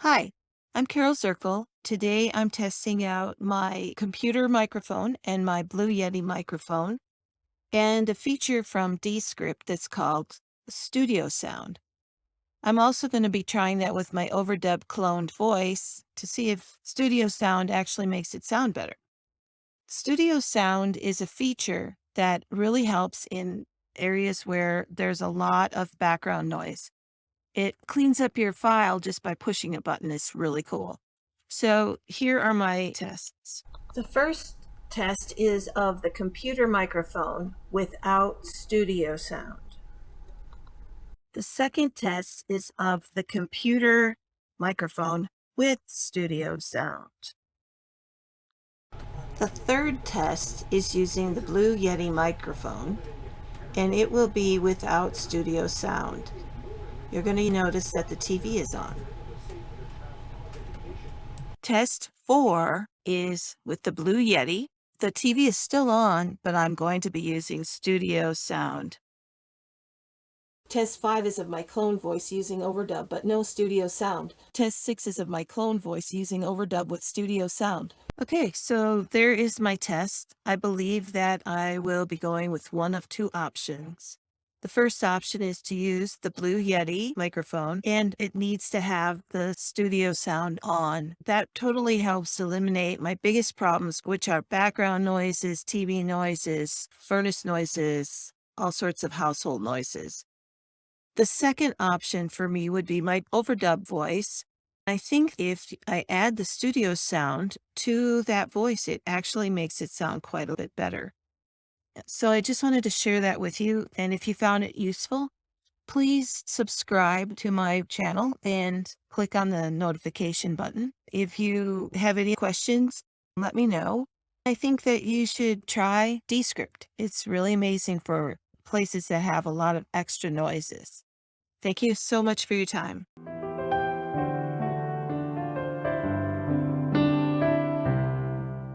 Hi, I'm Carol Zirkle. Today I'm testing out my computer microphone and my Blue Yeti microphone and a feature from Descript that's called Studio Sound. I'm also going to be trying that with my overdub cloned voice to see if Studio Sound actually makes it sound better. Studio Sound is a feature that really helps in areas where there's a lot of background noise. It cleans up your file just by pushing a button. It's really cool. So here are my tests. The first test is of the computer microphone without studio sound. The second test is of the computer microphone with studio sound. The third test is using the Blue Yeti microphone, and it will be without studio sound. You're going to notice that the TV is on. Test 4 is with the Blue Yeti. The TV is still on, but I'm going to be using studio sound. Test 5 is of my clone voice using overdub, but no studio sound. Test 6 is of my clone voice using overdub with studio sound. Okay, so there is my test. I believe that I will be going with one of two options. The first option is to use the Blue Yeti microphone, and it needs to have the studio sound on. That totally helps eliminate my biggest problems, which are background noises, TV noises, furnace noises, all sorts of household noises. The second option for me would be my overdub voice. I think if I add the studio sound to that voice, it actually makes it sound quite a bit better. So I just wanted to share that with you. And if you found it useful, please subscribe to my channel and click on the notification button. If you have any questions, let me know. I think that you should try Descript. It's really amazing for places that have a lot of extra noises. Thank you so much for your time.